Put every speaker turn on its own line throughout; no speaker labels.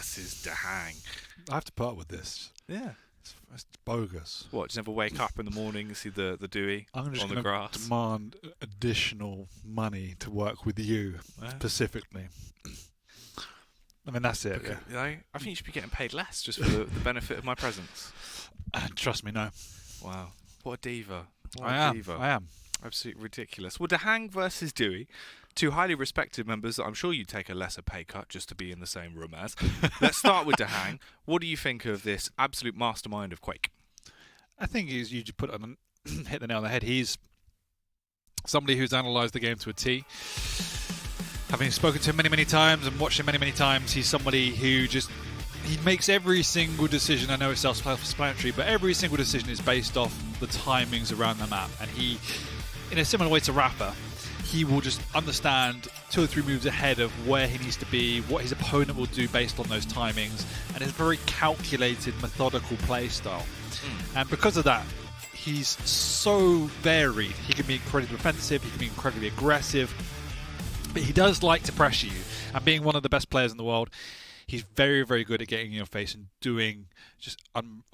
versus DaHanG.
I have to put up with this.
Yeah.
It's bogus.
What, just never wake up in the morning and see the dooi
I'm just
on the
going
grass?
to demand additional money to work with you specifically. I mean, that's it.
Okay, you know, I think you should be getting paid less just for the benefit of my presence.
Trust me, no.
Wow. What a diva.
I am.
Absolutely ridiculous. Well, DaHanG versus dooi, two highly respected members that I'm sure you'd take a lesser pay cut just to be in the same room as. Let's start with DaHanG. What do you think of this absolute mastermind of Quake?
I think you just hit the nail on the head. He's somebody who's analysed the game to a T. Having spoken to him many, many times and watched him many, many times, he's somebody who he makes every single decision. I know it's self-explanatory, but every single decision is based off the timings around the map. And he, in a similar way to Rafa, he will just understand 2 or 3 moves ahead of where he needs to be, what his opponent will do based on those timings, and it's a very calculated, methodical play style. And because of that, he's so varied. He can be incredibly defensive, he can be incredibly aggressive, but he does like to pressure you. And being one of the best players in the world, he's very, very good at getting in your face and doing just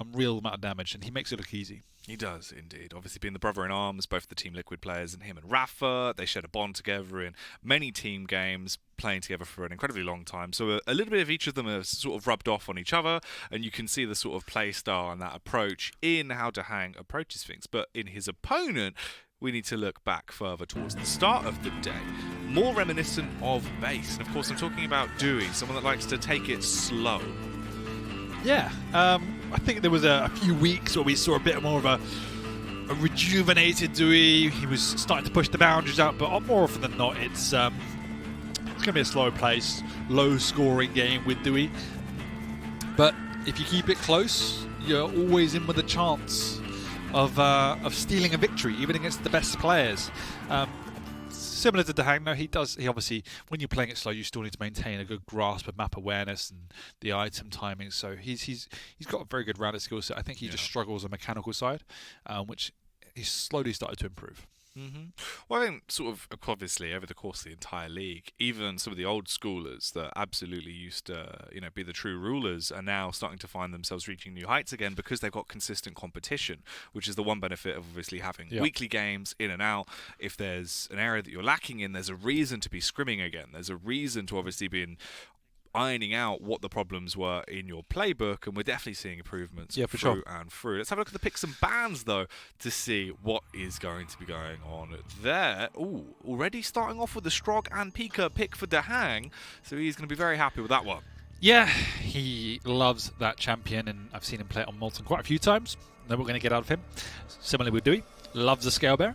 unreal amount of damage, and he makes it look easy.
He does, indeed. Obviously, being the brother in arms, both the Team Liquid players and him and Rafa, they shared a bond together in many team games, playing together for an incredibly long time. So a little bit of each of them have sort of rubbed off on each other, and you can see the sort of play style and that approach in how DaHanG approaches things. But in his opponent, we need to look back further towards the start of the day, more reminiscent of base. And of course, I'm talking about dooi, someone that likes to take it slow.
Yeah, I think there was a few weeks where we saw a bit more of a rejuvenated dooi. He was starting to push the boundaries out, but more often than not, it's going to be a slow pace, low-scoring game with dooi. But if you keep it close, you're always in with a chance of stealing a victory, even against the best players. Similar to DaHanG, no, he obviously, when you're playing it slow, you still need to maintain a good grasp of map awareness and the item timing. So he's got a very good rounded skill set. I think he just struggles on the mechanical side, which he's slowly started to improve.
Well, I think sort of obviously over the course of the entire league, even some of the old schoolers that absolutely used to be the true rulers are now starting to find themselves reaching new heights again because they've got consistent competition, which is the one benefit of obviously having weekly games in and out. If there's an area that you're lacking in, there's a reason to be scrimming again. There's a reason to obviously be ironing out what the problems were in your playbook, and we're definitely seeing improvements through and through. Let's have a look at the picks and bans, though, to see what is going to be going on there. Ooh, already starting off with the Strog and Pika pick for DaHanG, so he's going to be very happy with that one.
Yeah, he loves that champion, and I've seen him play it on Molten quite a few times. Know what we're going to get out of him. Similarly with dooi, loves the Scale Bear.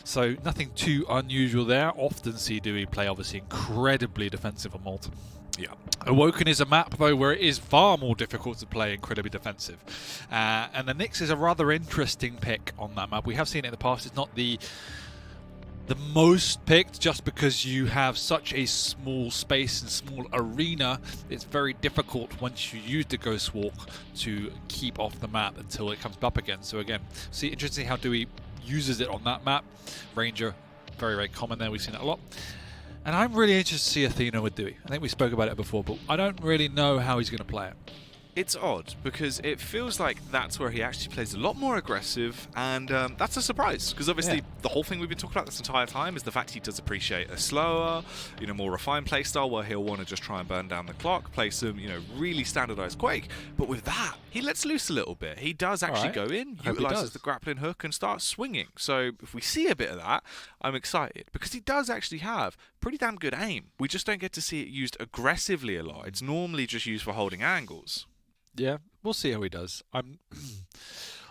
So nothing too unusual there. Often see dooi play obviously incredibly defensive on Molten.
Yeah.
Awoken is a map, though, where it is far more difficult to play incredibly defensive. And the Nyx is a rather interesting pick on that map. We have seen it in the past. It's not the most picked just because you have such a small space and small arena. It's very difficult once you use the Ghost Walk to keep off the map until it comes up again. So again, see, interesting how dooi uses it on that map. Ranger, very, very common there. We've seen it a lot. And I'm really interested to see Athena with dooi. I think we spoke about it before, but I don't really know how he's going to play it.
It's odd, because it feels like that's where he actually plays a lot more aggressive, and that's a surprise, because obviously the whole thing we've been talking about this entire time is the fact he does appreciate a slower, more refined playstyle where he'll want to just try and burn down the clock, play some, really standardized Quake. But with that, he lets loose a little bit. He does actually go in, utilizes the grappling hook, and starts swinging. So if we see a bit of that, I'm excited, because he does actually have pretty damn good aim. We just don't get to see it used aggressively a lot. It's normally just used for holding angles.
Yeah, we'll see how he does. I'm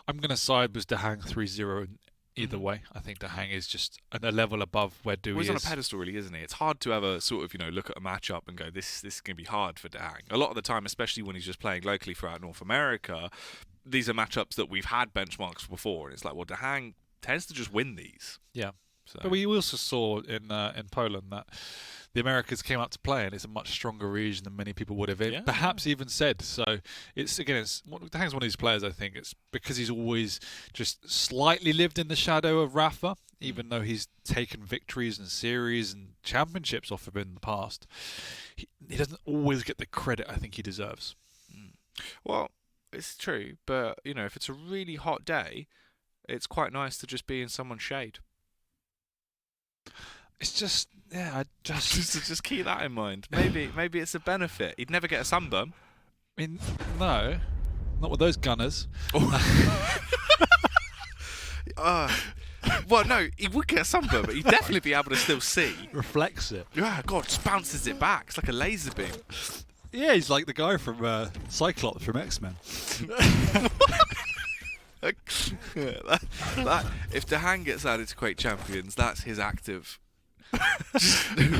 going to side with DaHanG 3-0 either way. I think DaHanG is just a level above where dooi is.
He's on a pedestal, really, isn't he? It's hard to ever sort of, look at a matchup and go, this is going to be hard for DaHanG. A lot of the time, especially when he's just playing locally throughout North America, these are matchups that we've had benchmarks before, and it's like, well, DaHanG tends to just win these.
Yeah.
So.
But we also saw in Poland that the Americans came out to play, and it's a much stronger region than many people would have perhaps even said. So DaHanG's one of these players, I think. It's because he's always just slightly lived in the shadow of Rafa. even though he's taken victories and series and championships off of him in the past. He doesn't always get the credit I think he deserves.
Well, it's true, but you know, if it's a really hot day, it's quite nice to just be in someone's shade.
It's just, yeah,
just keep that in mind. Maybe it's a benefit. He'd never get a sunburn.
I mean, no, not with those gunners.
Well, no, he would get a sunburn, but he'd definitely be able to still see.
Reflects it.
Yeah, God, just bounces it back. It's like a laser beam.
Yeah, he's like the guy from Cyclops from X-Men.
If DaHanG gets added to Quake Champions, that's his active.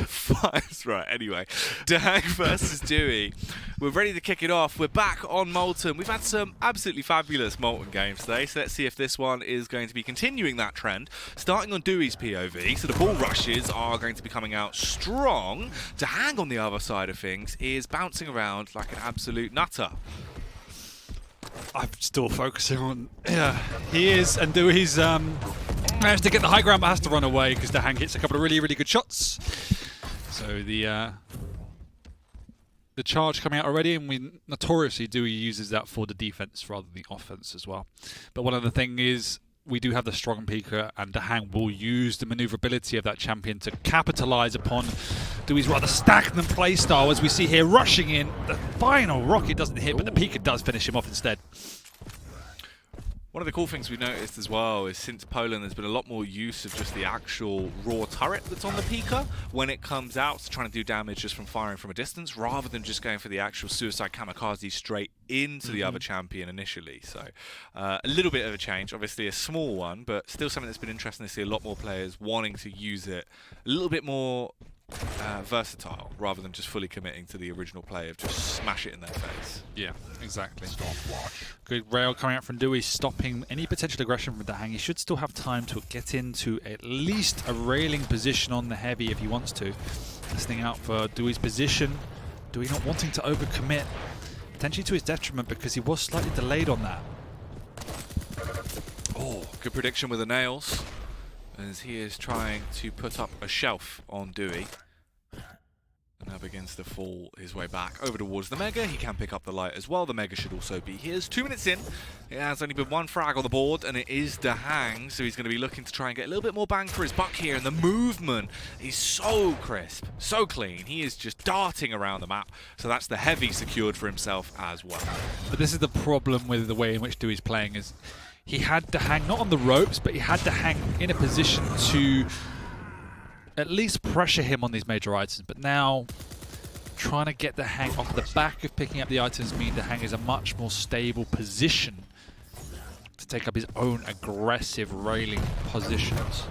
Fires. Right, anyway, DaHanG versus dooi. We're ready to kick it off. We're back on Molten. We've had some absolutely fabulous Molten games today, so let's see if this one is going to be continuing that trend. Starting on doooi's POV, so the ball rushes are going to be coming out strong. DaHanG on the other side of things is bouncing around like an absolute nutter.
I'm still focusing on, he is, and doooi's managed to get the high ground but has to run away because DaHanG hits a couple of really, really good shots. So the charge coming out already, and we notoriously dooi uses that for the defense rather than the offense as well. But one other thing is we do have the strong peeker, and DaHanG will use the maneuverability of that champion to capitalize upon doooi's rather stagnant playstyle, as we see here rushing in. The final rocket doesn't hit, but the peeker does finish him off instead.
One of the cool things we've noticed as well is since Poland there's been a lot more use of just the actual raw turret that's on the peeker when it comes out, so trying to do damage just from firing from a distance rather than just going for the actual suicide kamikaze straight into the other champion initially. So a little bit of a change, obviously a small one, but still something that's been interesting to see a lot more players wanting to use it a little bit more versatile rather than just fully committing to the original play of just smash it in their face.
Yeah, exactly. Good rail coming out from dooi, stopping any potential aggression from DaHanG. He should still have time to get into at least a railing position on the heavy if he wants to. Listening out for doooi's position. dooi not wanting to overcommit, potentially to his detriment because he was slightly delayed on that.
Oh, good prediction with the nails, as he is trying to put up a shelf on dooi. And now begins to fall his way back over towards the Mega. He can pick up the light as well. The Mega should also be his. 2 minutes in. It has only been one frag on the board, and it is DaHanG, so he's going to be looking to try and get a little bit more bang for his buck here. And the movement is so crisp, so clean. He is just darting around the map. So that's the heavy secured for himself as well.
But this is the problem with the way in which doooi's playing is he had DaHanG not on the ropes, but he had DaHanG in a position to at least pressure him on these major items. But now, trying to get DaHanG off the back of picking up the items mean DaHanG is a much more stable position to take up his own aggressive railing positions.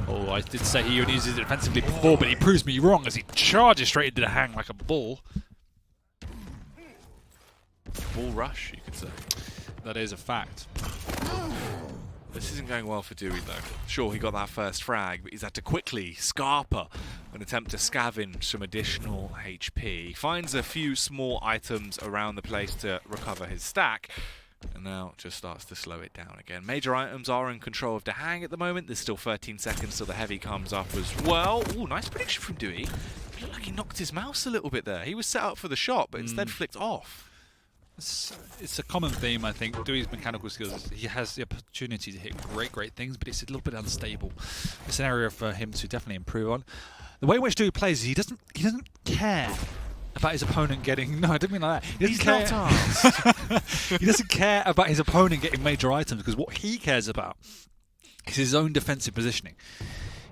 Oh, I did say he only uses it defensively before, but he proves me wrong as he charges straight into DaHanG like a bull.
Ball rush, you could say.
That is a fact.
This isn't going well for dooi though. Sure, he got that first frag, but he's had to quickly scarper and attempt to scavenge some additional HP. He finds a few small items around the place to recover his stack, and now just starts to slow it down again. Major items are in control of DaHanG at the moment. There's still 13 seconds till the heavy comes up as well. Ooh, nice prediction from dooi. It looked like he knocked his mouse a little bit there. He was set up for the shot, but instead flicked off.
It's a common theme, I think. doooi's mechanical skills, he has the opportunity to hit great things, but it's a little bit unstable. It's an area for him to definitely improve on. The way in which dooi plays is he doesn't care about his opponent getting... No, I didn't mean like that. He doesn't care about his opponent getting major items, because what he cares about is his own defensive positioning.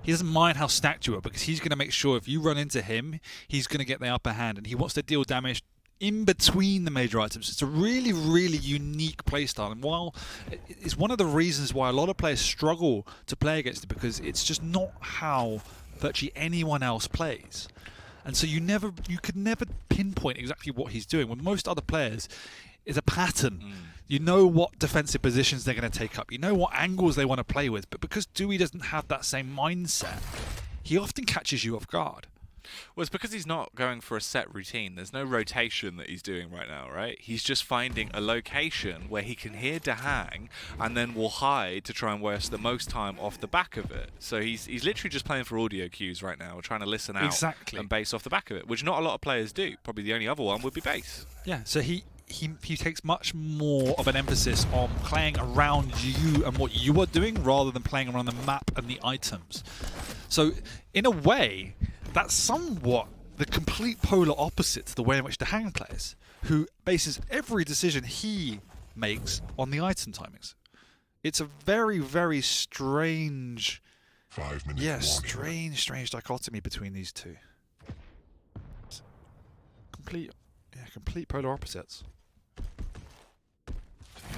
He doesn't mind how stacked you are, because he's going to make sure if you run into him, he's going to get the upper hand, and he wants to deal damage in between the major items. It's a really, really unique playstyle, and while it's one of the reasons why a lot of players struggle to play against it, because it's just not how virtually anyone else plays. And so you could never pinpoint exactly what he's doing. With most other players, it's a pattern. You know what defensive positions they're going to take up. You know what angles they want to play with. But because dooi doesn't have that same mindset, he often catches you off guard.
Well, it's because he's not going for a set routine. There's no rotation that he's doing right now, right? He's just finding a location where he can hear DaHanG and then will hide to try and waste the most time off the back of it. So he's literally just playing for audio cues right now, trying to listen out and base off the back of it, which not a lot of players do. Probably the only other one would be base.
Yeah, so he takes much more of an emphasis on playing around you and what you are doing rather than playing around the map and the items. So in a way, that's somewhat the complete polar opposite to the way in which DaHanG plays, who bases every decision he makes on the item timings. It's a very, very strange...
5 minutes.
Yeah, strange dichotomy between these two. Complete polar opposites.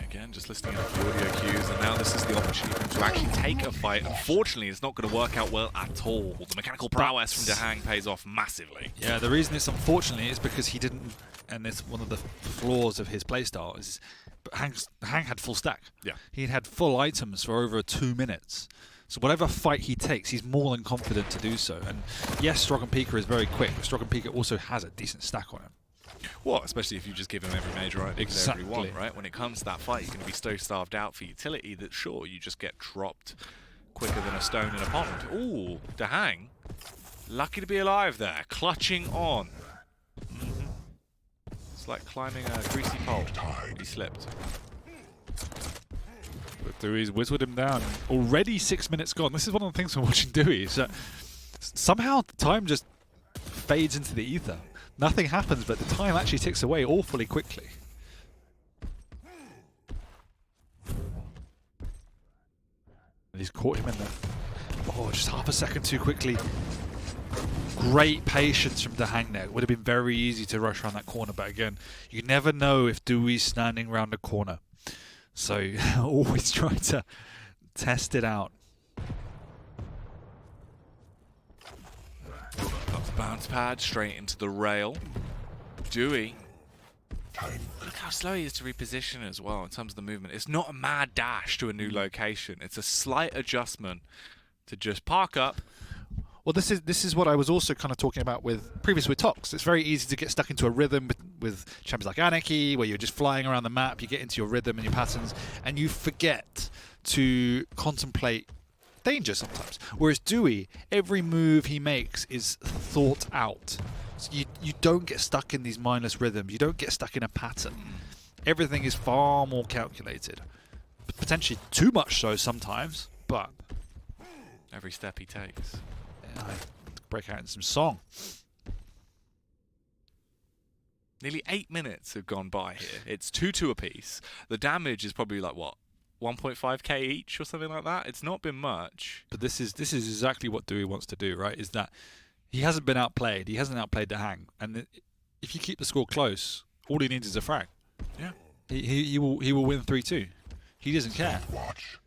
Again, just listening out the audio cues, and now this is the opportunity for him to actually take a fight. Unfortunately, it's not going to work out well at all. The mechanical prowess from DaHanG pays off massively.
Yeah, the reason it's unfortunately is because he didn't, and it's one of the flaws of his playstyle, is DaHanG had full stack.
Yeah.
He had full items for over 2 minutes. So whatever fight he takes, he's more than confident to do so. And yes, Strog and Pika is very quick, but Strog and Pika also has a decent stack on him.
Well, especially if you just give him every major item every one, right? When it comes to that fight, you're going to be so starved out for utility that, sure, you just get dropped quicker than a stone in a pond. Ooh, DaHanG, lucky to be alive there, clutching on. It's like climbing a greasy pole. He slipped.
But doi's whistled him down. Already 6 minutes gone. This is one of the things from watching dooi, is that somehow the time just fades into the ether. Nothing happens, but the time actually ticks away awfully quickly. And he's caught him in there. Oh, just half a second too quickly. Great patience from DaHanG there. It would have been very easy to rush around that corner, but again, you never know if doi's standing around the corner. So always try to test it out.
Up the bounce pad, straight into the rail. dooi. Look how slow he is to reposition as well in terms of the movement. It's not a mad dash to a new location. It's a slight adjustment to just park up.
Well, this is what I was also kind of talking about with Tox. It's very easy to get stuck into a rhythm with champions like Anarchy, where you're just flying around the map, you get into your rhythm and your patterns, and you forget to contemplate danger sometimes. Whereas dooi, every move he makes is thought out. So you don't get stuck in these mindless rhythms. You don't get stuck in a pattern. Everything is far more calculated. Potentially too much so sometimes, but
every step he takes.
I break out in some song.
Nearly 8 minutes have gone by here. It's 2-2 apiece. The damage is probably like, what, 1.5k each or something like that? It's not been much.
But this is exactly what dooi wants to do, right? Is that he hasn't been outplayed. He hasn't outplayed DaHanG. And if you keep the score close, all he needs is a frag.
Yeah.
He will win 3-2. He doesn't care.
Watch.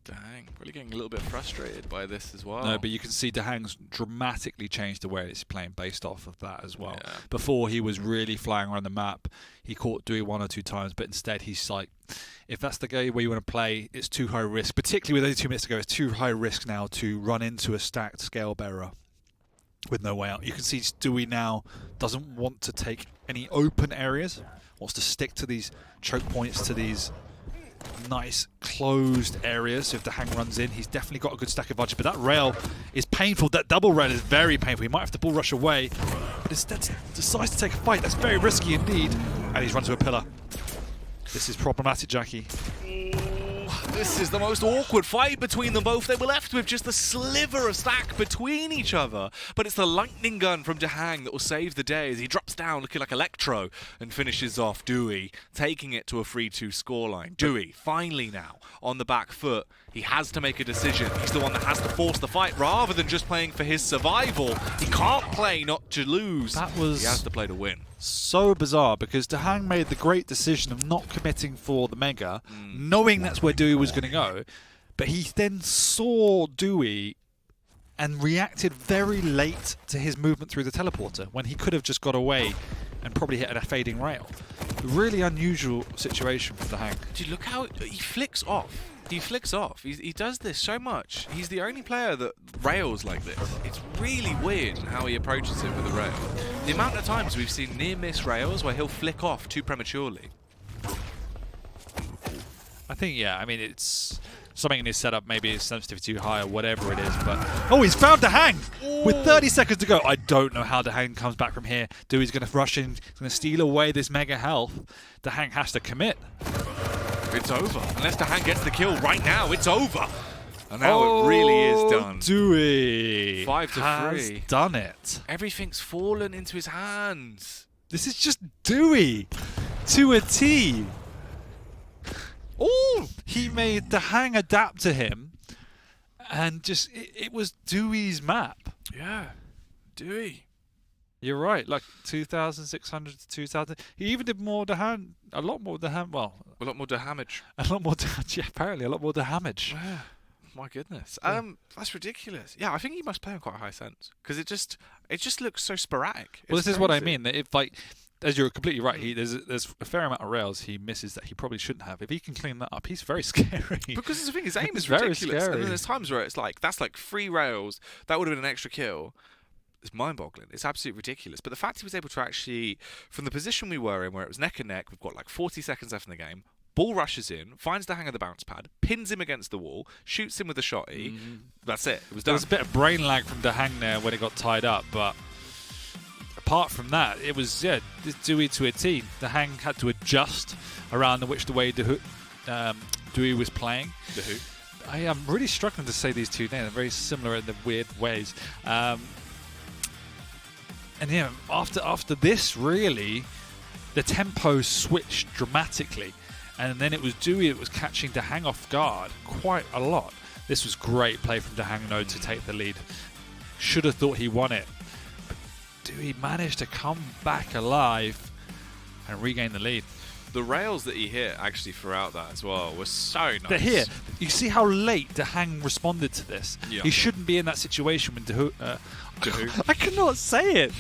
DaHanG really getting a little bit frustrated by this as well.
No, but you can see DaHanG's dramatically changed the way he's playing based off of that as well.
Yeah.
Before, he was really flying around the map. He caught dooi 1 or 2 times, but instead he's like, if that's the game where you want to play, it's too high risk. Particularly with only 2 minutes to go, it's too high risk now to run into a stacked scale bearer with no way out. You can see dooi now doesn't want to take any open areas, wants to stick to these choke points, to these nice closed areas. So if DaHanG runs in, he's definitely got a good stack advantage, but that rail is painful. That double rail is very painful. He might have to bull rush away, but instead decides to take a fight. That's very risky indeed, and he's run to a pillar. This is problematic, Jackie.
This is the most awkward fight between them both. They were left with just a sliver of stack between each other. But it's the lightning gun from DaHanG that will save the day as he drops down looking like Electro and finishes off dooi, taking it to a 3-2 scoreline. dooi, finally now, on the back foot. He has to make a decision. He's the one that has to force the fight rather than just playing for his survival. He can't play not to lose. He has to play to win.
So bizarre, because DaHanG made the great decision of not committing for the Mega, knowing that's where dooi was going to go, but he then saw dooi and reacted very late to his movement through the teleporter, when he could have just got away and probably hit a fading rail. Really unusual situation for DaHanG.
Dude, look how he flicks off He flicks off. He does this so much. He's the only player that rails like this. It's really weird how he approaches it with a rail. The amount of times we've seen near-miss rails where he'll flick off too prematurely.
I think, yeah, I mean, it's something in his setup, maybe his sensitivity too high or whatever it is, but... Oh, he's found DaHanG! With 30 seconds to go. I don't know how DaHanG comes back from here. Doi's going to rush in, he's going to steal away this mega health. DaHanG has to commit.
It's over. Unless DaHanG gets the kill right now, it's over. And now it really is done.
Dooi
5-3.
Done it.
Everything's fallen into his hands.
This is just Dooi to a T. Oh, he made DaHanG adapt to him, and just it was Doi's map.
Yeah, Dooi.
You're right, like 2,600 to 2,000. He even did more DaHanG, a lot more DaHanG. Well,
a lot more damage.
A lot more damage. Yeah, apparently a lot more damage.
Yeah. My goodness.
Yeah.
That's ridiculous. Yeah, I think he must play on quite a high sense because it just looks so sporadic.
Well,
It's
this is what I
crazy.
mean. That if like, as you're completely right, there's a fair amount of rails he misses that he probably shouldn't have. If he can clean that up, he's very scary.
Because the thing, his aim
It's
is
very
ridiculous.
scary.
And then there's times where it's like that's like 3 rails. That would have been an extra kill. It's mind-boggling. It's absolutely ridiculous. But the fact he was able to actually, from the position we were in, where it was neck and neck, we've got like 40 seconds left in the game. Ball rushes in, finds the hang of the bounce pad, pins him against the wall, shoots him with a shotty. That's it. It was
There
done.
was a bit of brain lag from DaHanG there when it got tied up, but apart from that, it was Dooi to a T. DaHanG had to adjust around the way Dooi was playing.
The who?
I am really struggling to say these two names. They're very similar in the weird ways. And yeah, after this, really, the tempo switched dramatically. And then it was Dooi that was catching DaHanG off guard quite a lot. This was great play from DaHanG, though, to take the lead. Should have thought he won it. But Dooi managed to come back alive and regain the lead.
The rails that he hit actually throughout that as well were so nice.
They're here. You see how late DaHanG responded to this.
Yeah.
He shouldn't be in that situation when
DaHoo.
I cannot say it.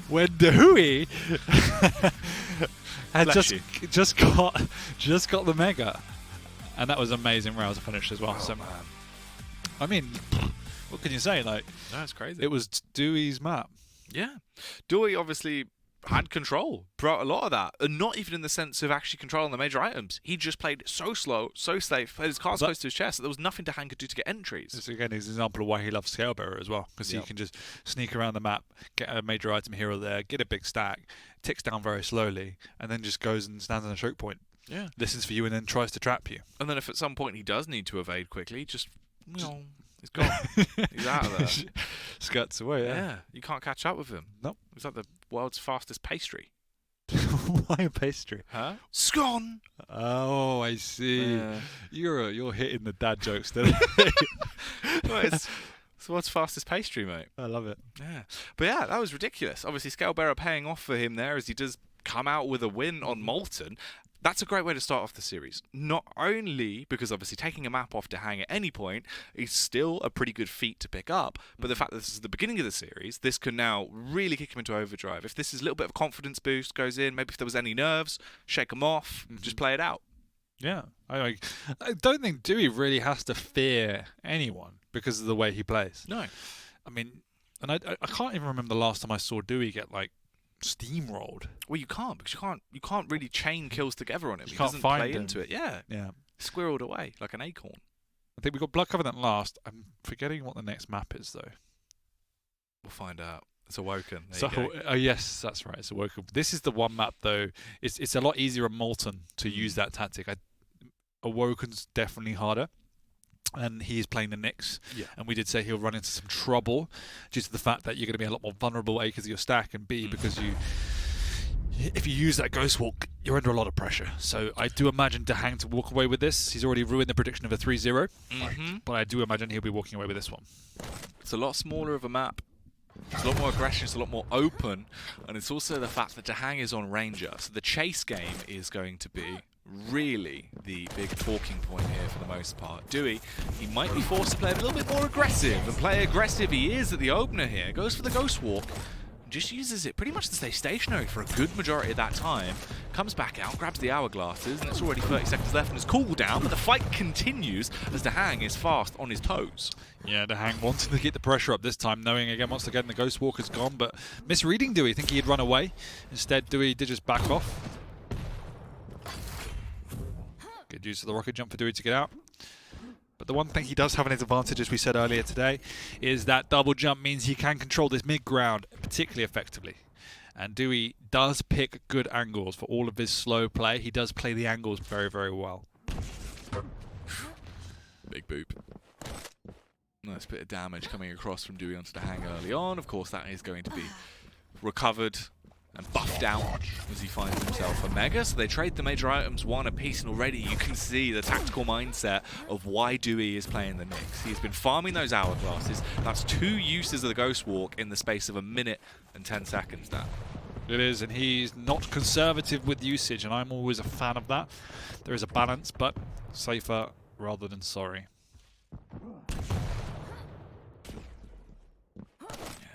When DaHooey had
Bless
just got the mega, and that was amazing rails to finish as well.
Oh,
So,
man.
I mean, what can you say? Like,
That's crazy.
it was Dewey's map.
Yeah. Dooi obviously had control throughout a lot of that, and not even in the sense of actually controlling the major items. He just played so slow, so safe, played his cards close to his chest that there was nothing DaHanG could do to get entries.
This again is an example of why he loves Scalebearer as well, because he can just sneak around the map, get a major item here or there, get a big stack, ticks down very slowly, and then just goes and stands on a choke point.
Yeah.
Listens for you and then tries to trap you.
And then if at some point he does need to evade quickly, just he's gone. He's out of there.
Skirts away,
Yeah. You can't catch up with him.
Nope.
He's like the world's fastest pastry.
Why a pastry?
Huh? Scone!
Oh, I see.
Yeah.
You're hitting the dad jokes today.
Well, it's the world's fastest pastry, mate.
I love it.
Yeah. But yeah, that was ridiculous. Obviously, Scalebearer paying off for him there as he does come out with a win on Molten. That's a great way to start off the series. Not only because obviously taking a map off DaHanG at any point is still a pretty good feat to pick up, but the fact that this is the beginning of the series, this can now really kick him into overdrive. If this is a little bit of confidence boost goes in, maybe if there was any nerves, shake them off, just play it out.
Yeah. I don't think Dooi really has to fear anyone because of the way he plays.
No.
I mean, and I can't even remember the last time I saw Dooi get like steamrolled.
Well, you can't because you can't really chain kills together on him.
You
He
can't
doesn't
find
play
him.
into it. Yeah.
Yeah.
Squirreled away like an acorn.
I think we got Blood Covenant last. I'm forgetting what the next map is though.
We'll find out. It's Awoken. There you go.
Oh yes, that's right. It's Awoken. This is the one map though. It's a lot easier at Molten to use that tactic. Awoken's definitely harder. And he's playing the Nyx.
Yeah.
And we did say he'll run into some trouble due to the fact that you're going to be a lot more vulnerable, A, because of your stack, and B, because if you use that Ghost Walk, you're under a lot of pressure. So I do imagine DaHanG to walk away with this. He's already ruined the prediction of a 3-0. But I do imagine he'll be walking away with this one.
It's a lot smaller of a map. It's a lot more aggression, it's a lot more open, and it's also the fact that DaHanG is on Ranger, so the chase game is going to be really the big talking point here for the most part. Dooi, he might be forced to play a little bit more aggressive, and play aggressive he is at the opener here. Goes for the Ghost Walk, just uses it pretty much to stay stationary for a good majority of that time. Comes back out, grabs the hourglasses, and it's already 30 seconds left in his cooldown, but the fight continues as DaHanG is fast on his toes.
Yeah, DaHanG wanting to get the pressure up this time, knowing again once again the Ghost Walker's gone, but misreading dooi, thinking he'd run away. Instead, dooi did just back off. Good use of the rocket jump for dooi to get out. But the one thing he does have an advantage, as we said earlier today, is that double jump means he can control this mid-ground particularly effectively. And dooi does pick good angles for all of his slow play. He does play the angles very, very well.
Big boop. Nice bit of damage coming across from dooi onto DaHanG early on. Of course, that is going to be recovered and buffed out as he finds himself a Mega. So they trade the major items one apiece, and already you can see the tactical mindset of why dooi is playing the Nyx. He's been farming those hourglasses. That's 2 uses of the Ghost Walk in the space of 1 minute and 10 seconds now.
It is, and he's not conservative with usage, and I'm always a fan of that. There is a balance, but safer rather than sorry.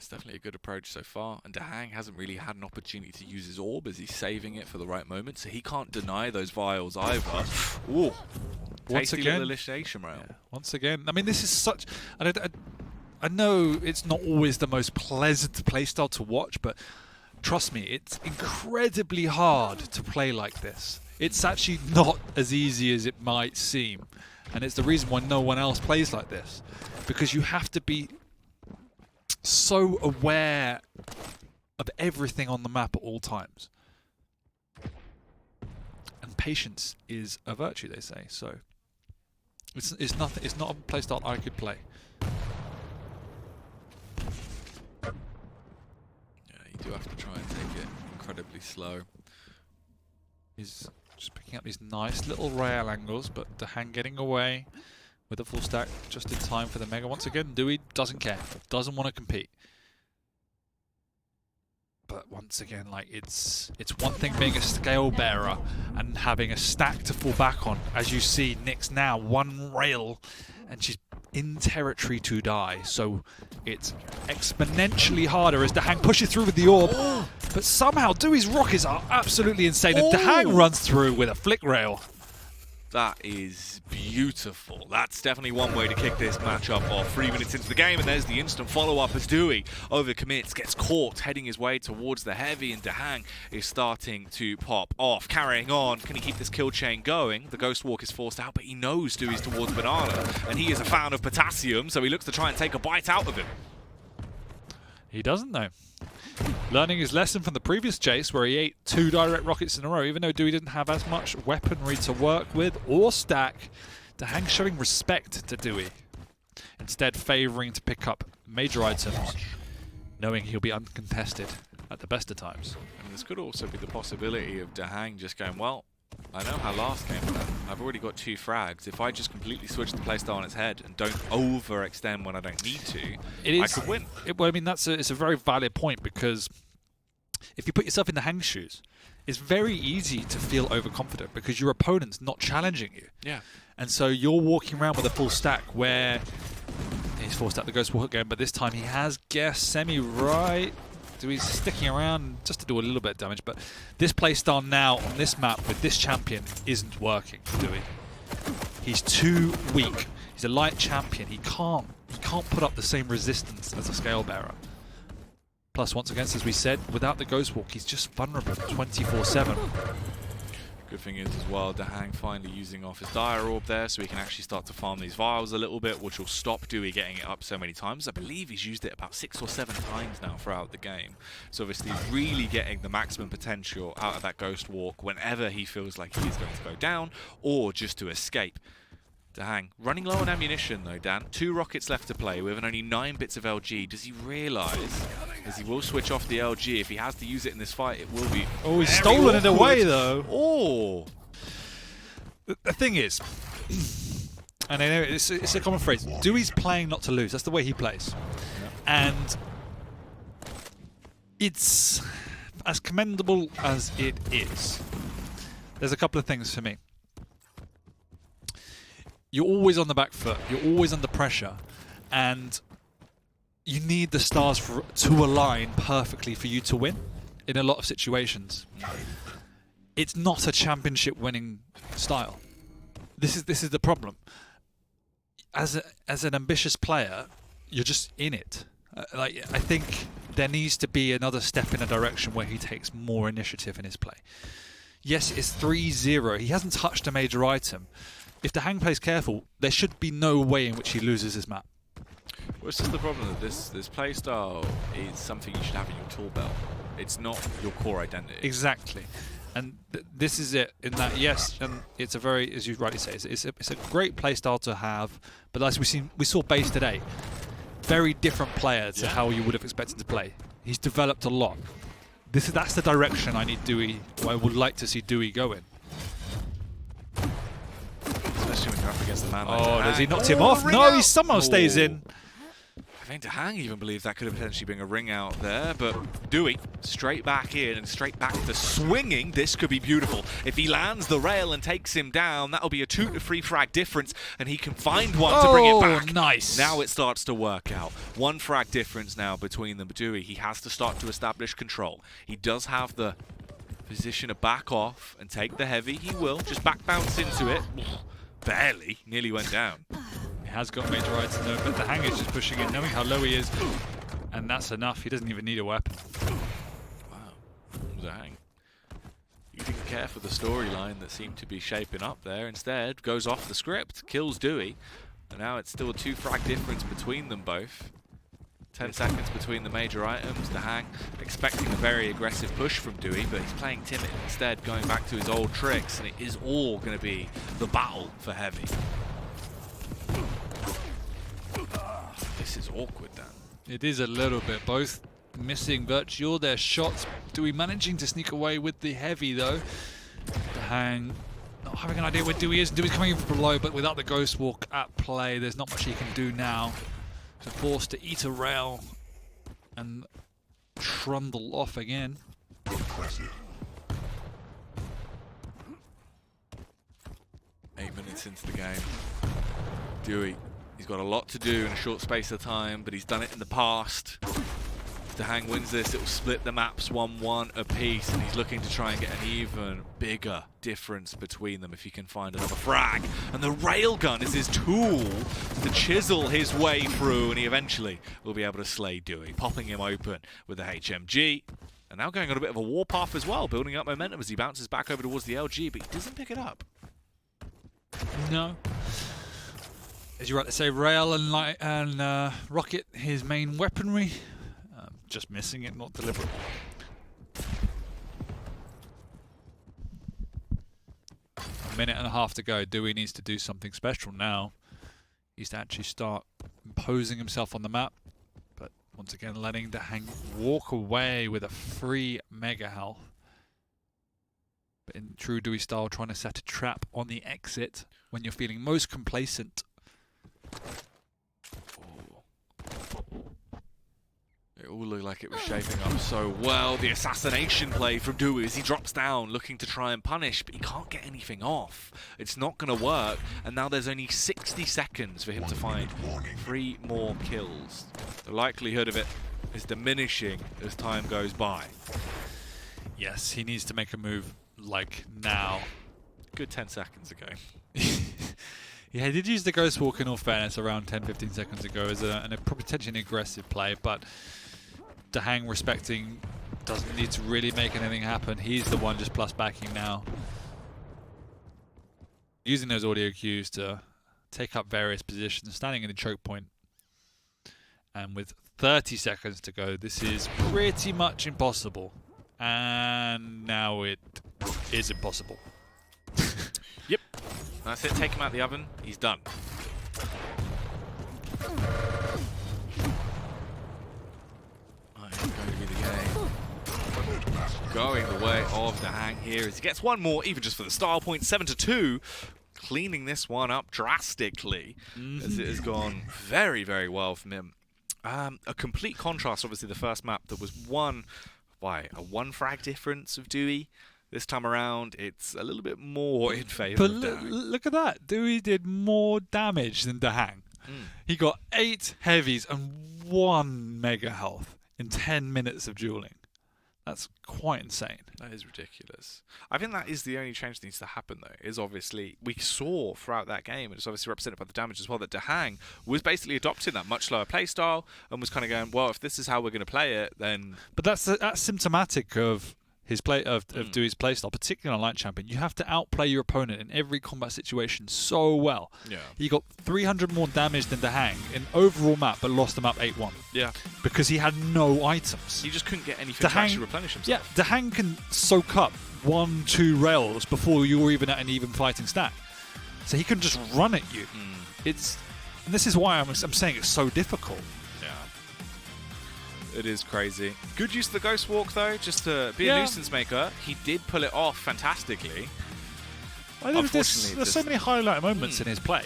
Definitely a good approach so far, and DaHanG hasn't really had an opportunity to use his orb as he's saving it for the right moment, so he can't deny those vials either. Ooh,
once again,
little initiation rail.
Yeah, once again, I mean, this is such. I know it's not always the most pleasant playstyle to watch, but trust me, it's incredibly hard to play like this. It's actually not as easy as it might seem, and it's the reason why no one else plays like this, because you have to be so aware of everything on the map at all times. And patience is a virtue, they say. So it's not a playstyle I could play.
Yeah, you do have to try and take it incredibly slow.
He's just picking up these nice little rail angles, but DaHanG getting away with a full stack just in time for the Mega. Once again, dooi doesn't care, doesn't want to compete. But once again, like it's one thing being a scale bearer and having a stack to fall back on. As you see, Nyx now 1 rail, and she's in territory to die. So it's exponentially harder as DaHanG pushes through with the orb. But somehow doooi's rockets are absolutely insane, and DaHanG runs through with a flick rail.
That is beautiful. That's definitely one way to kick this matchup off. 3 minutes into the game, and there's the instant follow-up as dooi overcommits, gets caught, heading his way towards the heavy, and DaHanG is starting to pop off. Carrying on, can he keep this kill chain going? The Ghost Walk is forced out, but he knows doooi's towards Banana, and he is a fan of potassium, so he looks to try and take a bite out of him.
He doesn't, though. Learning his lesson from the previous chase where he ate 2 direct rockets in a row, even though dooi didn't have as much weaponry to work with or stack. DaHanG showing respect to dooi, instead favouring to pick up major items, knowing he'll be uncontested at the best of times.
And this could also be the possibility of DaHanG just going, well, I know how last game went. I've already got 2 frags. If I just completely switch the playstyle on its head and don't overextend when I don't need to, I could win.
Well, I mean, it's a very valid point, because if you put yourself in DaHanG's shoes, it's very easy to feel overconfident because your opponent's not challenging you.
Yeah.
And so you're walking around with a full stack where he's forced out the Ghost Walk again, but this time he has guessed Semi right. He's sticking around just to do a little bit of damage, but this playstyle now on this map with this champion isn't working for dooi. He's too weak. He's a light champion. He can't put up the same resistance as a scale bearer. Plus, once again, as we said, without the Ghost Walk, he's just vulnerable 24/7.
Good thing is as well, DaHanG finally using off his Dire Orb there, so he can actually start to farm these vials a little bit, which will stop dooi getting it up so many times. I believe he's used it about 6 or 7 times now throughout the game. So obviously really getting the maximum potential out of that Ghost Walk whenever he feels like he is going to go down, or just to escape. DaHanG running low on ammunition though, Dan. 2 rockets left to play with and only 9 bits of LG. Does he realise, as he will switch off the LG, if he has to use it in this fight, it will be...
Oh, he's stolen it away though.
Oh!
The thing is, and I know it's a common phrase, doooi's playing not to lose. That's the way he plays. Yep. And it's as commendable as it is. There's a couple of things for me. You're always on the back foot, you're always under pressure, and you need the stars to align perfectly for you to win in a lot of situations. It's not a championship winning style. This is the problem. As an ambitious player, you're just in it. I think there needs to be another step in a direction where he takes more initiative in his play. Yes, it's 3-0. He hasn't touched a major item. If DaHanG plays careful, there should be no way in which he loses his map.
Well, it's just the problem that this play style is something you should have in your tool belt. It's not your core identity.
Exactly. And this is it, in that, yes, and it's a very, as you rightly say, it's a great play style to have, but as we saw Base today, very different player to how you would have expected to play. He's developed a lot. That's the direction I would like to see dooi go in.
Especially when you're up against the man like
DaHanG. Does he knock him
Oh,
off?
ring
No,
out.
he somehow stays in.
I think DaHanG even believes that could have potentially been a ring out there, but dooi straight back in and straight back to swinging. This could be beautiful. If he lands the rail and takes him down, that'll be a 2 to 3 frag difference, and he can find one to bring it back.
Nice.
Now it starts to work out. 1 frag difference now between them. But dooi, he has to start to establish control. He does have the position to back off and take the heavy. He will just back bounce into it. Barely. Nearly went down.
Has got major items though, but DaHanG is just pushing in, knowing how low he is, and that's enough. He doesn't even need a weapon.
Wow. DaHanG. You didn't care for the storyline that seemed to be shaping up there. Instead, goes off the script, kills dooi, and now it's still a 2 frag difference between them both. 10 seconds between the major items. DaHanG expecting a very aggressive push from dooi, but he's playing timid instead, going back to his old tricks, and it is all going to be the battle for heavy. This is awkward, Dan.
It is a little bit. Both missing virtually all their shots. dooi managing to sneak away with the heavy though. DaHanG not having an idea where dooi is. dooi's coming in from below, but without the ghost walk at play, there's not much he can do now. So forced to eat a rail and trundle off again.
Impressive.
8 minutes into the game. dooi, he's got a lot to do in a short space of time, but he's done it in the past. If DaHanG wins this, it will split the maps 1-1 apiece, and he's looking to try and get an even bigger difference between them if he can find another frag. And the railgun is his tool to chisel his way through, and he eventually will be able to slay dooi, popping him open with the HMG. And now going on a bit of a warpath as well, building up momentum as he bounces back over towards the LG, but he doesn't pick it up.
No. As you rightly say, rail and rocket, his main weaponry. Just missing it, not deliberate. A minute and a half to go. dooi needs to do something special now. He needs to actually start imposing himself on the map. But once again, letting DaHanG walk away with a free mega health. But in true dooi style, trying to set a trap on the exit when you're feeling most complacent.
It all looked like it was shaping up so well. The assassination play from dooi as he drops down, looking to try and punish, but he can't get anything off. It's not going to work, and now there's only 60 seconds for him to find 3 more kills. The likelihood of it is diminishing as time goes by.
Yes, he needs to make a move like now.
Good 10 seconds ago.
Yeah, he did use the Ghost Walk in all fairness around 10-15 seconds ago as a potentially an aggressive play, but DaHanG respecting doesn't need to really make anything happen. He's the one just plus backing now. Using those audio cues to take up various positions, standing in the choke point. And with 30 seconds to go, this is pretty much impossible. And now it is impossible.
Yep. That's it. Take him out the oven. He's done. Going to be the game. Going the way of DaHanG here as he gets one more, even just for the style point. 7-2. Cleaning this one up drastically as it has gone very, very well from him. A complete contrast, obviously, the first map that was won by a 1 frag difference of dooi. This time around, it's a little bit more in favour of DaHanG.
Look at that. dooi did more damage than DaHanG. He got 8 heavies and 1 mega health in 10 minutes of dueling. That's quite insane.
That is ridiculous. I think that is the only change that needs to happen, though, is obviously we saw throughout that game, and it's obviously represented by the damage as well, that DaHanG was basically adopting that much slower playstyle and was kind of going, well, if this is how we're going to play it, then...
But that's symptomatic of his Dewey's playstyle, particularly on Light Champion. You have to outplay your opponent in every combat situation so well.
Yeah.
He got 300 more damage than DaHanG in overall map, but lost the map 8-1.
Yeah.
Because he had no items.
He just couldn't get anything to actually replenish himself.
Yeah, DaHanG can soak up 1-2 rails before you're even at an even fighting stat. So he can just run at you. And this is why I'm saying it's so difficult.
It is crazy. Good use of the Ghost Walk, though, just to be a nuisance maker. He did pull it off fantastically.
Well, there's so many highlight moments in his play.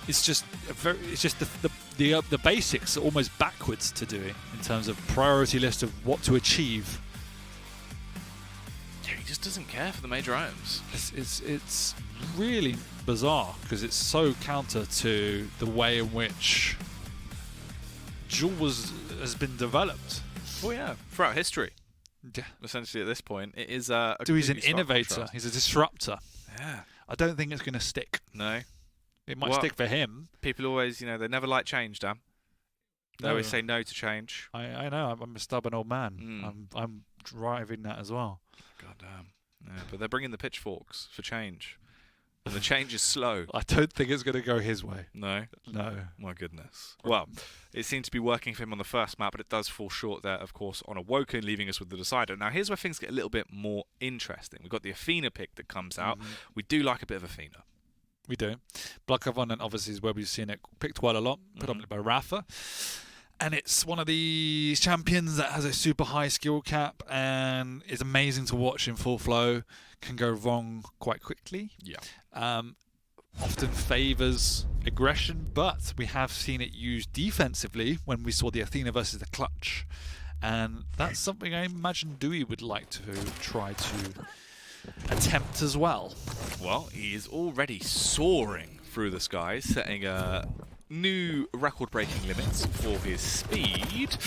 It's just the basics are almost backwards to Dewey in terms of priority list of what to achieve.
Yeah, he just doesn't care for the major items.
It's really bizarre because it's so counter to the way in which Duel has been developed.
Oh yeah, throughout history.
Yeah.
Essentially, at this point, it is
Dewey's an innovator. He's a disruptor.
Yeah.
I don't think it's going to stick.
No.
It might stick for him.
People always, they never like change, Dan. They always say no to change.
I know. I'm a stubborn old man. I'm driving that as well.
God damn. Yeah, but they're bringing the pitchforks for change. And the change is slow.
I don't think it's going to go his way.
No?
No.
My goodness. Well, it seemed to be working for him on the first map, but it does fall short there, of course, on Awoken, leaving us with the Decider. Now, here's where things get a little bit more interesting. We've got the Athena pick that comes out. We do like a bit of Athena.
We do. Blood Covenant, obviously, is where we've seen it picked quite a lot, predominantly by Rafa. And it's one of these champions that has a super high skill cap and is amazing to watch in full flow. Can go wrong quite quickly.
Yeah.
Often favours aggression, but we have seen it used defensively when we saw the Athena versus the Clutch. And that's something I imagine Dewey would like to try to attempt as well.
Well, he is already soaring through the skies, setting new record-breaking limits for his speed.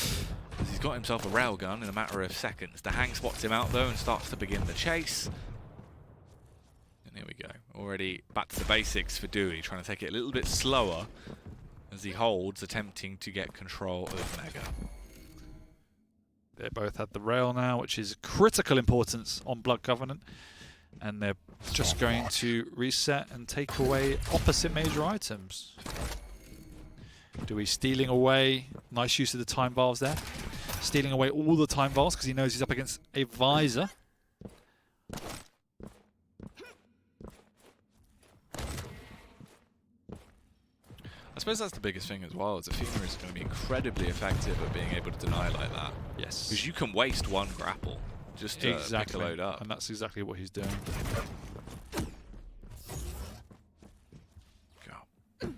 As he's got himself a railgun in a matter of seconds. DaHanG spots him out though and starts to begin the chase. And here we go. Already back to the basics for Dewey, trying to take it a little bit slower as he holds, attempting to get control of Mega.
They both had the rail now, which is critical importance on Blood Covenant. And they're just going to reset and take away opposite major items. Dewey stealing away. Nice use of the time valves there. Stealing away all the time valves because he knows he's up against a visor.
I suppose that's the biggest thing as well, is Athena is going to be incredibly effective at being able to deny like that.
Yes.
Because you can waste one grapple just to pick a load up.
And that's exactly what he's doing.
Go.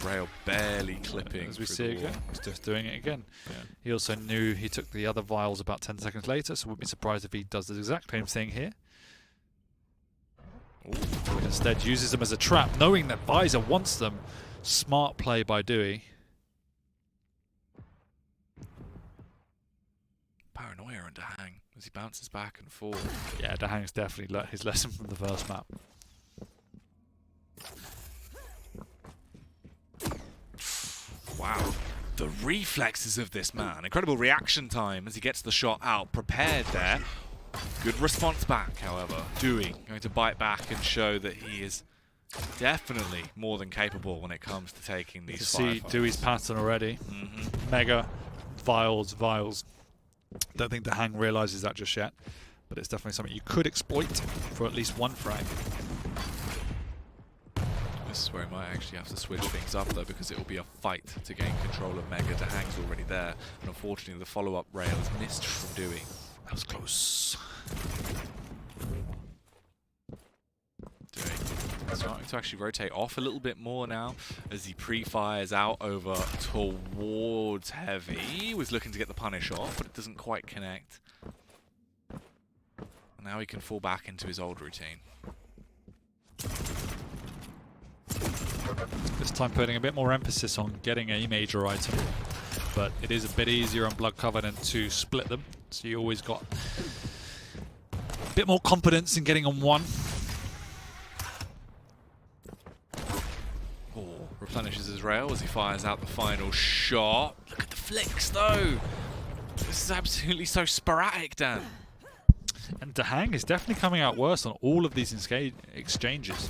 Rail barely clipping.
As we see again, he's just doing it again.
Yeah.
He also knew he took the other vials about 10 seconds later, so wouldn't be surprised if he does the exact same thing here. But instead uses them as a trap, knowing that Visor wants them. Smart play by Dewey.
Paranoia on DaHanG as he bounces back and forth.
Yeah, DaHanG's definitely learnt his lesson from the first map.
Wow. The reflexes of this man. Incredible reaction time as he gets the shot out. Prepared there. Good response back, however. Dewey going to bite back and show that he is definitely more than capable when it comes to taking these firefights.
See Dewey's pattern already. Mega, vials. Don't think DaHanG realises that just yet, but it's definitely something you could exploit for at least one frame.
This is where he might actually have to switch things up though, because it will be a fight to gain control of Mega. DaHanG's already there, and unfortunately the follow-up rail is missed from Dewey.
That was close.
Dewey starting to actually rotate off a little bit more now as he pre-fires out over towards Heavy. He was looking to get the punish off, but it doesn't quite connect. Now he can fall back into his old routine.
This time putting a bit more emphasis on getting a major item, but it is a bit easier on Blood Covenant to split them, so you always got a bit more confidence in getting on one.
Replenishes his rail as he fires out the final shot. Look at the flicks, though. This is absolutely so sporadic, Dan.
And DaHanG is definitely coming out worse on all of these exchanges.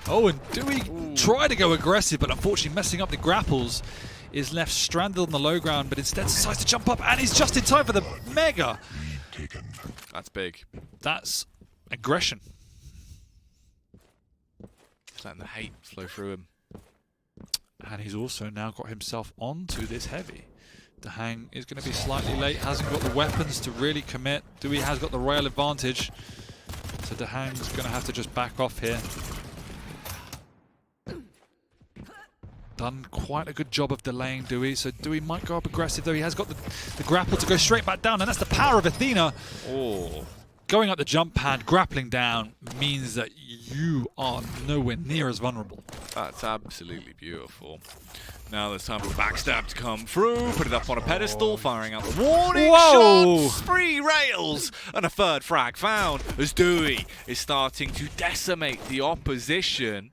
Oh, and dooi try to go aggressive, but unfortunately messing up the grapples. Is left stranded on the low ground, but instead decides to jump up, and he's just in time for the Mega.
That's big.
That's aggression.
Letting the hate flow through him.
And he's also now got himself onto this heavy. DaHanG is going to be slightly late, hasn't got the weapons to really commit. dooi has got the rail advantage, so DaHanG's going to have to just back off here. Done quite a good job of delaying dooi, so dooi might go up aggressive, though he has got the grapple to go straight back down, and that's the power of Athena.
Oh.
Going up the jump pad, grappling down, means that you are nowhere near as vulnerable.
That's absolutely beautiful. Now there's time for the backstab to come through, put it up on a pedestal, firing out the warning shots, 3 rails, and a third frag found as dooi is starting to decimate the opposition.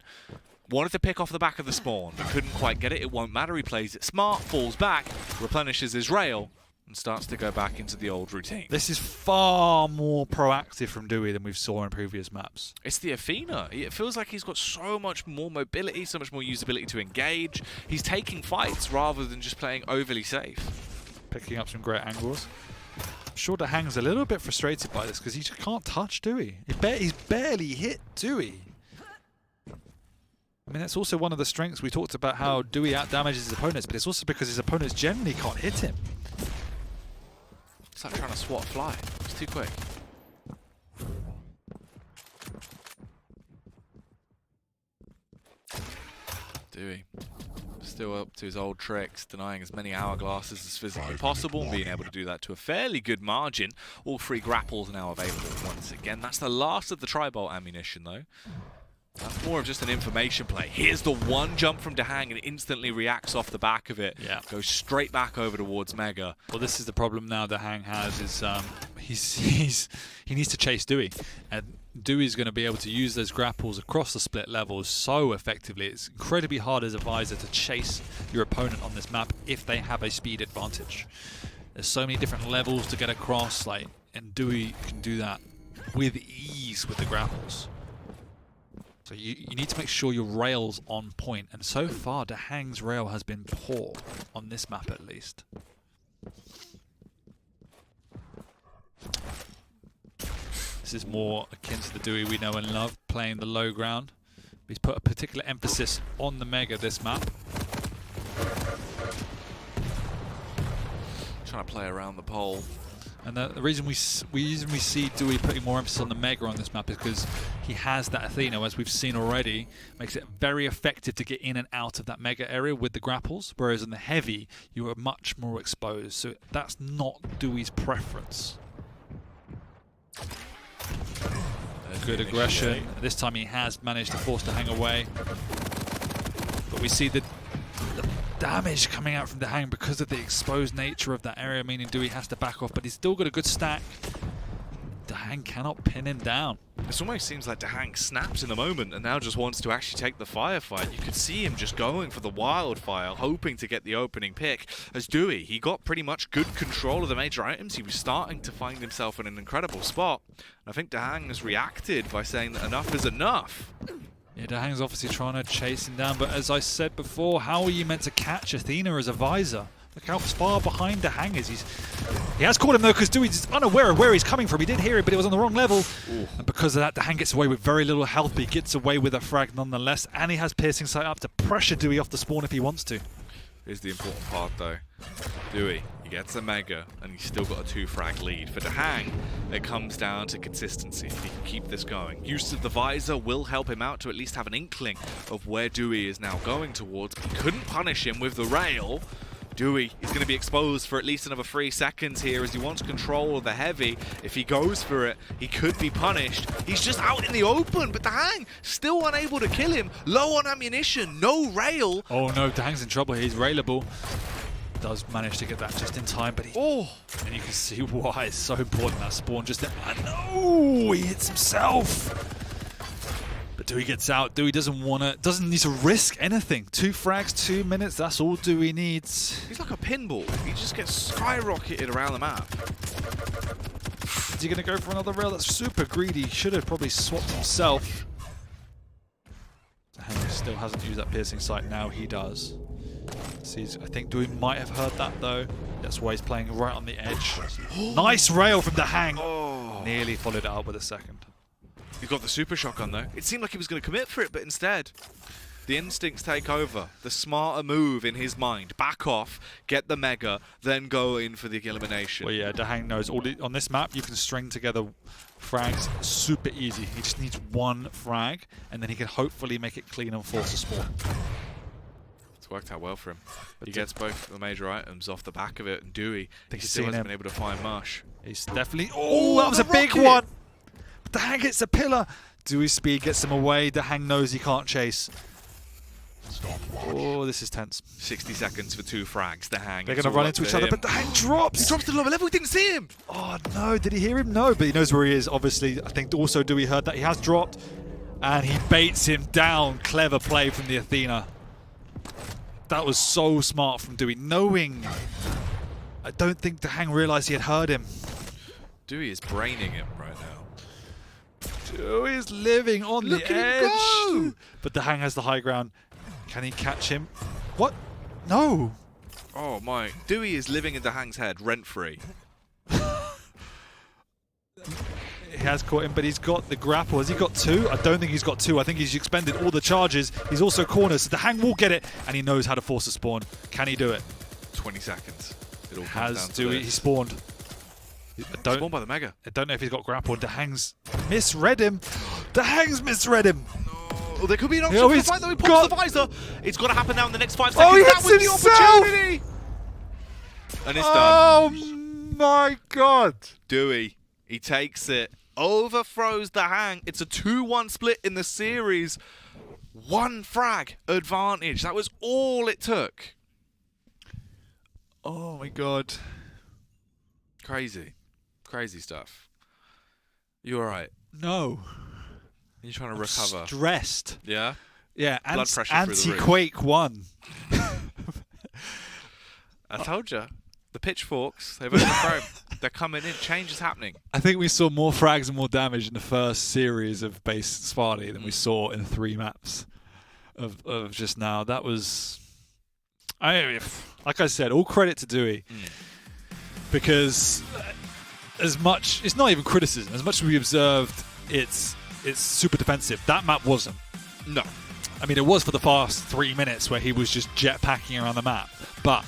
Wanted to pick off the back of the spawn, but couldn't quite get it. It won't matter, he plays it smart, falls back, replenishes his rail, and starts to go back into the old routine.
This is far more proactive from dooi than we've saw in previous maps.
It's the Athena. It feels like he's got so much more mobility, so much more usability to engage. He's taking fights rather than just playing overly safe.
Picking up some great angles. I'm sure DaHanG's a little bit frustrated by this because he just can't touch dooi. He's barely hit dooi. I mean, that's also one of the strengths. We talked about how dooi outdamages his opponents, but it's also because his opponents generally can't hit him.
It's like trying to swat a fly. It's too quick. dooi still up to his old tricks, denying as many hourglasses as physically possible, being able to do that to a fairly good margin. All 3 grapples are now available once again. That's the last of the tri-bolt ammunition, though. That's more of just an information play. Here's the one jump from DaHanG and instantly reacts off the back of it.
Yeah.
Goes straight back over towards Mega.
Well, this is the problem now DaHanG has is he needs to chase dooi. And dooi going to be able to use those grapples across the split levels so effectively. It's incredibly hard as a visor to chase your opponent on this map if they have a speed advantage. There's so many different levels to get across, and dooi can do that with ease with the grapples. So you need to make sure your rail's on point, and so far DaHanG's rail has been poor, on this map at least. This is more akin to the dooi we know and love, playing the low ground. He's put a particular emphasis on the Mega this map.
Trying to play around the pole.
And the reason we see dooi putting more emphasis on the Mega on this map is because he has that Athena, as we've seen already, makes it very effective to get in and out of that Mega area with the grapples, whereas in the Heavy, you are much more exposed. So that's not doi's preference. Good aggression. This time he has managed to force DaHanG away. But we see the damage coming out from DaHanG because of the exposed nature of that area, meaning dooi has to back off, but he's still got a good stack. DaHanG cannot pin him down.
It almost seems like DaHanG snaps in the moment and now just wants to actually take the firefight. You could see him just going for the wildfire, hoping to get the opening pick. As dooi, he got pretty much good control of the major items. He was starting to find himself in an incredible spot. And I think DaHanG has reacted by saying that enough is enough.
Yeah, DaHanG's obviously trying to chase him down, but as I said before, how are you meant to catch Athena as a visor? Look how far behind DaHanG is. He has caught him though, because doi's unaware of where he's coming from. He did hear it, but it was on the wrong level. Ooh. And because of that, DaHanG gets away with very little health, but he gets away with a frag nonetheless, and he has piercing sight up to pressure dooi off the spawn if he wants to.
Here's the important part though. dooi, he gets a Mega, and he's still got a 2-frag lead. For DaHanG, it comes down to consistency. If he can keep this going. Use of the visor will help him out to at least have an inkling of where dooi is now going towards. He couldn't punish him with the rail. Dooi is going to be exposed for at least another 3 seconds here as he wants control of the heavy. If he goes for it, he could be punished. He's just out in the open, but DaHanG still unable to kill him. Low on ammunition, no rail.
Oh no, DaHanG's in trouble. He's railable. Does manage to get that just in time, but and you can see why it's so important that spawn just no, he hits himself. But Dooi gets out. Dooi doesn't need to risk anything. 2 frags, 2 minutes, that's all Dooi needs.
He's like a pinball. He just gets skyrocketed around the map.
Is he going to go for another rail? That's super greedy. Should have probably swapped himself. DaHanG still hasn't used that piercing sight. Now he does. I think Dooi might have heard that though. That's why he's playing right on the edge. Nice rail from DaHanG.
Oh.
Nearly followed it up with a second.
He got the super shotgun though. It seemed like he was going to commit for it, but instead, the instincts take over. The smarter move in his mind. Back off, get the mega, then go in for the elimination.
Well, yeah, DaHanG knows on this map you can string together frags super easy. He just needs 1 frag, and then he can hopefully make it clean and force a spawn.
It's worked out well for him. But he gets both the major items off the back of it, and Dooi, he
he's
still
seen
hasn't
him.
been able to find much.
He's definitely... Oh, that was a big
rocket.
one! DaHanG hits a pillar. Dooi's speed gets him away. DaHanG knows he can't chase. Oh, this is tense.
60 seconds for 2 frags. DaHanG.
They're going to run into each other, but DaHanG drops.
He drops to the lower level. We didn't see him.
Oh, no. Did he hear him? No, but he knows where he is, obviously. I think also Dooi heard that. He has dropped, and he baits him down. Clever play from the Athena. That was so smart from Dooi, knowing... I don't think DaHanG realized he had heard him.
Dooi is braining him right now.
Dooi is living on
Look
the
at him
edge.
go!
But DaHanG has the high ground. Can he catch him? What? No.
Oh my. Dooi is living in DaHanG's head, rent-free.
He has caught him, but he's got the grapple. Has he got 2? I don't think he's got 2. I think he's expended all the charges. He's also cornered, so DaHanG will get it, and he knows how to force a spawn. Can he do it?
20 seconds. It all comes
Has
down to
Dooi.
this.
He spawned.
Spawned by the mega.
I don't know if he's got grapple. DaHanG's misread him. DaHanG's misread him.
Oh, there could be an option
Oh,
for the
he's
fight, though. He pops the visor. It's got to happen now in the next 5 seconds.
Oh, he
that
hits
was
himself!
the opportunity. And it's done.
Oh my god.
Dooi, he takes it. Overthrows DaHanG. It's a 2-1 split in the series. 1 frag advantage. That was all it took.
Oh my god.
Crazy. Crazy stuff. You alright?
No.
You're trying to recover.
Stressed.
Yeah?
Yeah,
Blood pressure through the roof.
anti-Quake 1.
I told you. The pitchforks, they've overthrown. They're coming in. Change is happening.
I think we saw more frags and more damage in the first series of base Sparty than we saw in 3 maps of just now. That was... like I said, all credit to Dooi. Because as much... It's not even criticism. As much as we observed, it's super defensive. That map wasn't.
No.
I mean, it was for the past 3 minutes where he was just jetpacking around the map. But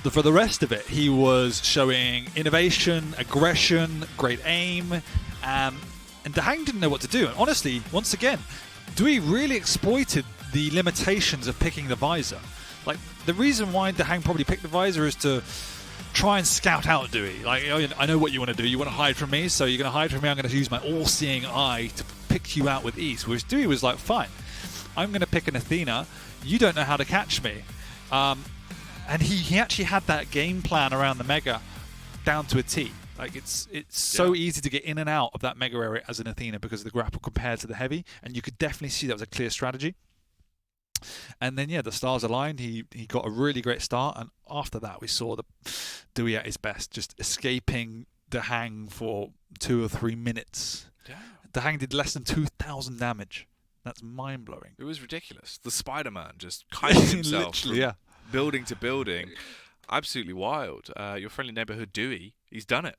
for the rest of it, he was showing innovation, aggression, great aim, and DaHanG didn't know what to do. And honestly, once again, Dooi really exploited the limitations of picking the visor. Like, the reason why DaHanG probably picked the visor is to try and scout out Dooi. Like, I know what you want to do. You want to hide from me, so you're going to hide from me. I'm going to use my all-seeing eye to pick you out with ease. Whereas Dooi was like, fine, I'm going to pick an Athena. You don't know how to catch me. And he actually had that game plan around the mega down to a T. Like, it's so easy to get in and out of that mega area as an Athena because of the grapple compared to the heavy, and you could definitely see that was a clear strategy. And then, yeah, the stars aligned. He got a really great start, and after that we saw the Dooi at his best, just escaping DaHanG for 2 or 3 minutes.
Yeah.
DaHanG did less than 2,000 damage. That's mind-blowing.
It was ridiculous. The Spider-Man just kiting himself
Literally,
from
yeah.
building to building. Absolutely wild. Your friendly neighborhood Dooi, he's done it.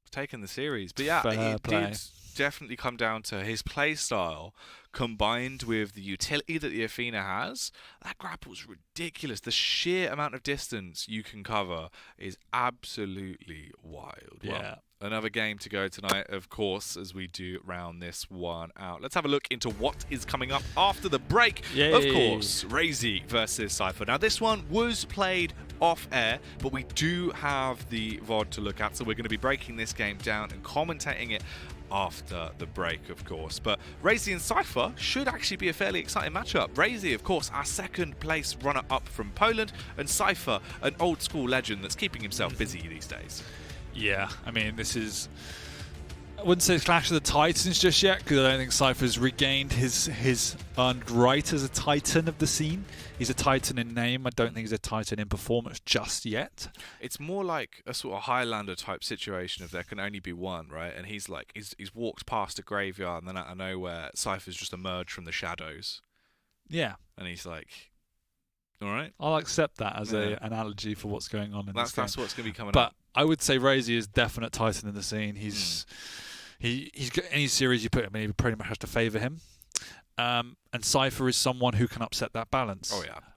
He's taken the series. But yeah,
Fair
it
play.
did definitely come down to his play style combined with the utility that the Athena has. That grapple's ridiculous. The sheer amount of distance you can cover is absolutely wild.
Yeah.
Well, another game to go tonight, of course, as we do round this one out. Let's have a look into what is coming up after the break.
Yay.
Of course, Razy versus Cypher. Now, this one was played off air, but we do have the VOD to look at, so we're going to be breaking this game down and commentating it after the break, of course. But Razy and Cypher should actually be a fairly exciting matchup. Razy, of course, our second place runner-up from Poland, and Cypher, an old school legend that's keeping himself busy these days.
Yeah, I mean, this is... I wouldn't say Clash of the Titans just yet, because I don't think Cypher's regained his earned right as a Titan of the scene. He's a Titan in name. I don't think he's a Titan in performance just yet.
It's more like a sort of Highlander type situation of there can only be one, right? And he's walked past a graveyard, and then out of nowhere, Cypher's just emerged from the shadows.
Yeah.
And he's like, all right.
I'll accept that as an analogy for what's going on in this game.
That's what's going to be coming
up.
But
I would say Razy is definite Titan in the scene. He's got any series you put him in, he pretty much has to favour him. And Cypher is someone who can upset that balance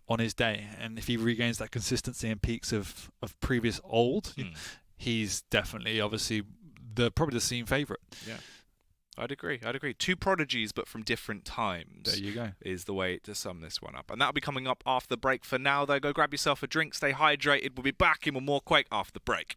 on his day. And if he regains that consistency and peaks of previous old, he's definitely, obviously, probably the scene favourite.
Yeah. I'd agree. Two prodigies, but from different times.
There you go.
Is the way to sum this one up. And that'll be coming up after the break. For now, though, go grab yourself a drink, stay hydrated. We'll be back in with more Quake after the break.